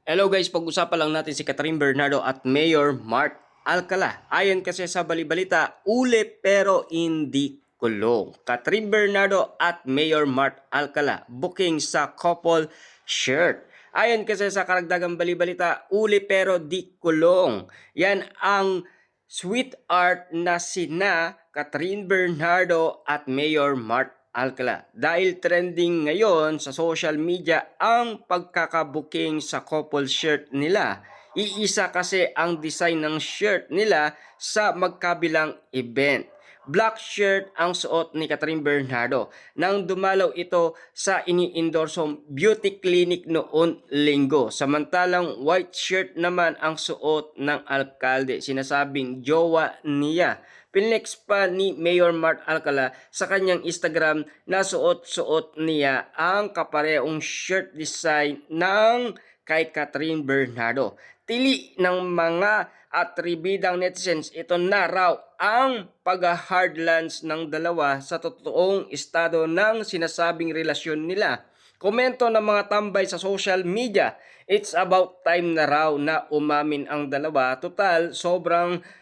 Hello guys, pag-usapan lang natin si Catherine Bernardo at Mayor Mark Alcala. Ayon kasi sa balibalita, uli pero hindi kulong. Catherine Bernardo at Mayor Mark Alcala booking sa couple shirt. Ayon kasi sa karagdagang balibalita, uli pero di kulong. Yan ang sweet art na sina Catherine Bernardo at Mayor Mark Alcala. Dahil trending ngayon sa social media ang pagkakabuking sa couple shirt nila. Iisa kasi ang design ng shirt nila sa magkabilang event. Black shirt ang suot ni Catherine Bernardo nang dumalaw ito sa ini-endorsong beauty clinic noon linggo. Samantalang white shirt naman ang suot ng alkalde, sinasabing jowa niya. Pinlex pa ni Mayor Mark Alcala sa kanyang Instagram na suot-suot niya ang kaparehong shirt design ng kay Catherine Bernardo. Tili ng mga atribidang netizens, ito na raw ang pag-hardlines ng dalawa sa totoong estado ng sinasabing relasyon nila. Komento ng mga tambay sa social media, it's about time na raw na umamin ang dalawa. Total, sobrang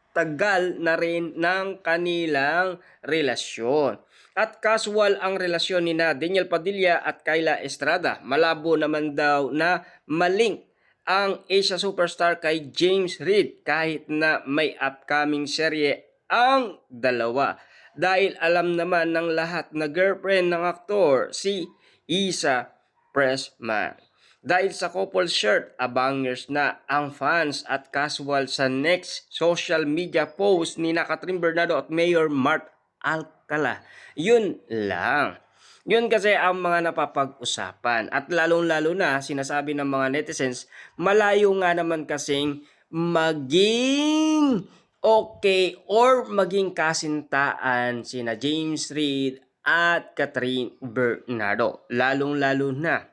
tagal na rin ng kanilang relasyon. At casual ang relasyon ni Daniel Padilla at Kyla Estrada. Malabo naman daw na malink ang Asia superstar kay James Reid kahit na may upcoming serye ang dalawa. Dahil alam naman ng lahat na girlfriend ng aktor si Isa Pressman. Dahil sa couple shirt, abangers na ang fans at casual sa next social media post ni Catherine Bernardo at Mayor Mark Alcala. Yun lang. Yun kasi ang mga napapag-usapan. At lalong-lalo na sinasabi ng mga netizens, malayo nga naman kasing maging okay or maging kasintaan sina James Reid at Catherine Bernardo. Lalong-lalo na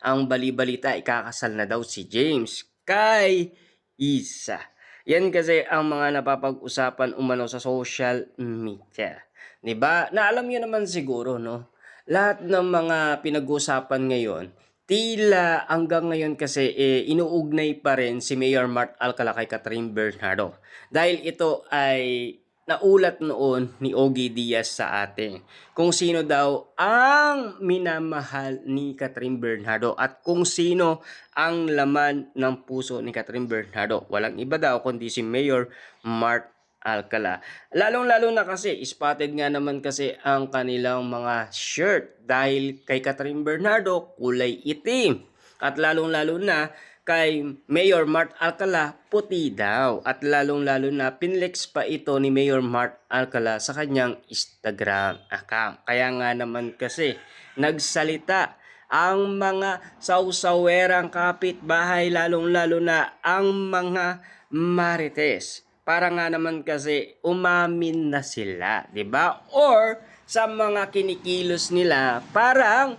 ang balibalita, ikakasal na daw si James kay Isa. Yan kasi ang mga napapag-usapan umano sa social media. 'Di ba? Na alam niyo naman siguro, no? Lahat ng mga pinag-uusapan ngayon, tila hanggang ngayon kasi inuugnay pa rin si Mayor Mark Alcala kay Catherine Bernardo. Dahil ito ay naulat noon ni Ogie Diaz sa atin kung sino daw ang minamahal ni Catherine Bernardo at kung sino ang laman ng puso ni Catherine Bernardo. Walang iba daw kundi si Mayor Mark Alcala. Lalong-lalo na kasi spotted nga naman kasi ang kanilang mga shirt dahil kay Catherine Bernardo kulay itim at lalong-lalo na kay Mayor Mark Alcala puti daw at lalong-lalo na pinlex pa ito ni Mayor Mark Alcala sa kanyang Instagram account. Kaya nga naman kasi nagsalita ang mga sausawerang kapitbahay, lalong-lalo na ang mga marites. Para nga naman kasi umamin na sila, 'di ba? Or sa mga kinikilos nila, parang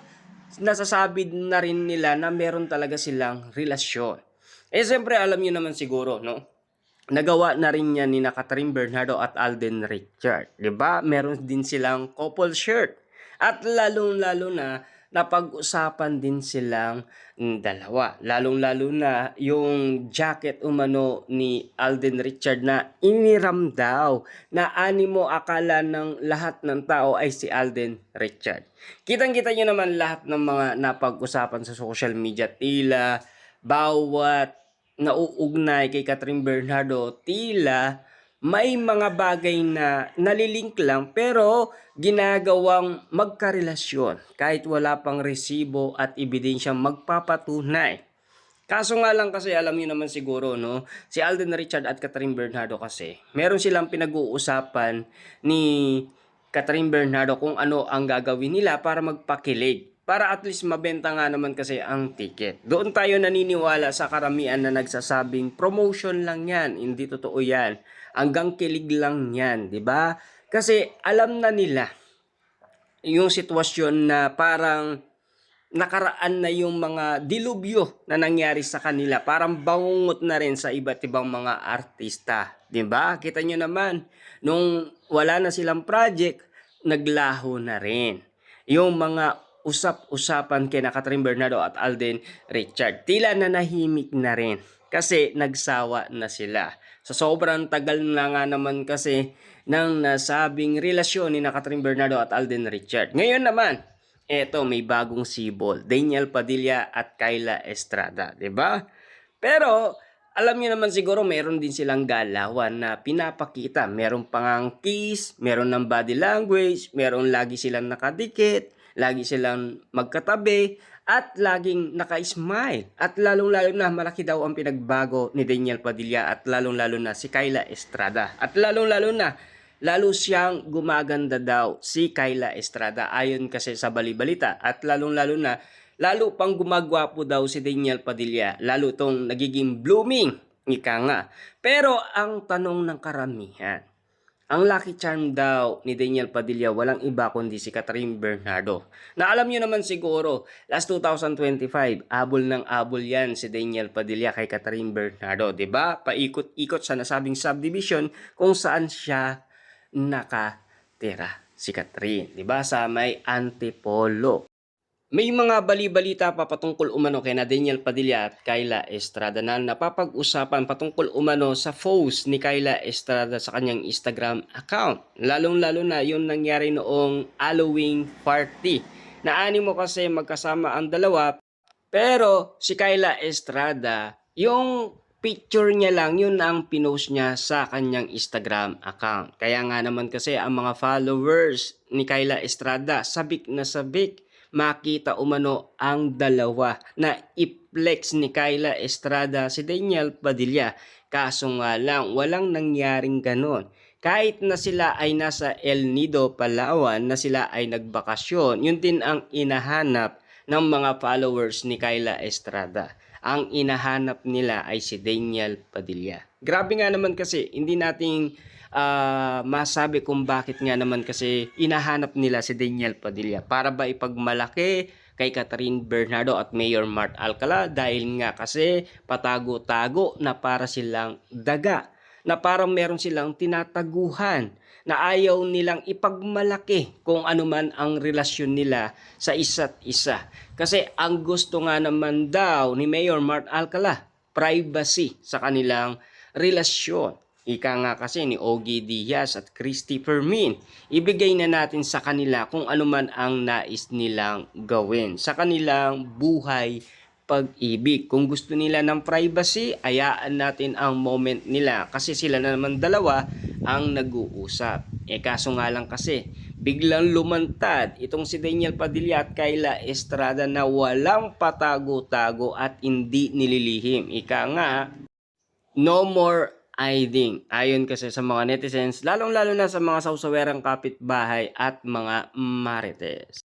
nasasabi na rin nila na meron talaga silang relasyon. Siyempre alam niyo naman siguro, no? Nagawa na rin yan ni Catherine Bernardo at Alden Richard. 'Di ba? Meron din silang couple shirt. At lalong-lalo na napag-usapan din silang dalawa. Lalong-lalo na yung jacket umano ni Alden Richard na iniram daw na animo akala ng lahat ng tao ay si Alden Richard. Kitang-kita nyo naman lahat ng mga napag-usapan sa social media. Tila bawat nauugnay kay Catherine Bernardo, tila may mga bagay na nalilink lang pero ginagawang magkarelasyon kahit wala pang resibo at ebidensyang magpapatunay. Kaso nga lang kasi alam niyo naman siguro, no, si Alden Richard at Catherine Bernardo kasi meron silang pinag-uusapan ni Catherine Bernardo kung ano ang gagawin nila para magpakilig. Para at least mabenta nga naman kasi ang ticket. Doon tayo naniniwala sa karamihan na nagsasabing promotion lang yan, hindi totoo yan. Hanggang kilig lang yan, di ba? Kasi alam na nila yung sitwasyon na parang nakaraan na yung mga dilubyo na nangyari sa kanila. Parang bangungot na rin sa iba't ibang mga artista. Di ba? Kita nyo naman, nung wala na silang project, naglaho na rin yung mga usap-usapan kina Catherine Bernardo at Alden Richard. Tila nanahimik na rin kasi nagsawa na sila. Sa sobrang tagal na nga naman kasi ng nasabing relasyon ni Catherine Bernardo at Alden Richard. Ngayon naman, eto may bagong sibol, Daniel Padilla at Kyla Estrada, 'di ba? Pero alam niyo naman siguro meron din silang galawan na pinapakita. Meron pangang kiss, meron ng body language, meron lagi silang nakadikit, lagi silang magkatabi, at laging naka-smile. At lalong-lalo na malaki daw ang pinagbago ni Daniel Padilla at lalong-lalo na si Kyla Estrada. At lalong-lalo na lalo siyang gumaganda daw si Kyla Estrada ayon kasi sa balibalita at lalong-lalo na lalo pang gumagwapo daw si Daniel Padilla, lalo tong nagiging blooming, ika nga. Pero ang tanong ng karamihan, ang lucky charm daw ni Daniel Padilla walang iba kundi si Catherine Bernardo. Na alam nyo naman siguro, last 2025, abol ng abol yan si Daniel Padilla kay Catherine Bernardo, 'di ba? Paikot-ikot sa nasabing subdivision kung saan siya nakatira si Catherine, 'di ba? Sa may Antipolo. May mga bali-balita pa patungkol umano kay Daniel Padilla at Kyla Estrada na napapag-usapan patungkol umano sa post ni Kyla Estrada sa kanyang Instagram account. Lalong-lalo na yung nangyari noong Halloween party. Naanimo kasi magkasama ang dalawa, pero si Kyla Estrada, yung picture niya lang, yun ang pinost niya sa kanyang Instagram account. Kaya nga naman kasi ang mga followers ni Kyla Estrada, sabik na sabik makita umano ang dalawa na i-flex ni Kyla Estrada si Daniel Padilla. Kaso nga lang, walang nangyaring ganon. Kahit na sila ay nasa El Nido, Palawan, na sila ay nagbakasyon, yun din ang inahanap ng mga followers ni Kyla Estrada. Ang inahanap nila ay si Daniel Padilla. Grabe nga naman kasi, hindi nating masabi kung bakit nga naman kasi inahanap nila si Daniel Padilla. Para ba ipagmalaki kay Catherine Bernardo at Mayor Mart Alcala dahil nga kasi patago-tago na para silang daga, na parang meron silang tinataguhan, na ayaw nilang ipagmalaki kung ano man ang relasyon nila sa isa't isa. Kasi ang gusto nga naman daw ni Mayor Mart Alcala, privacy sa kanilang relasyon. Ika nga kasi ni Ogie Diaz at Christy Fermin, ibigay na natin sa kanila kung ano man ang nais nilang gawin sa kanilang buhay pag-ibig. Kung gusto nila ng privacy, ayaan natin ang moment nila kasi sila na naman dalawa ang nag-uusap. Kaso nga lang kasi, biglang lumantad itong si Daniel Padilla at Kyla Estrada na walang patago-tago at hindi nililihim. Ika nga, no more hiding. Ayon kasi sa mga netizens, lalong-lalo na sa mga sausawerang kapitbahay at mga marites.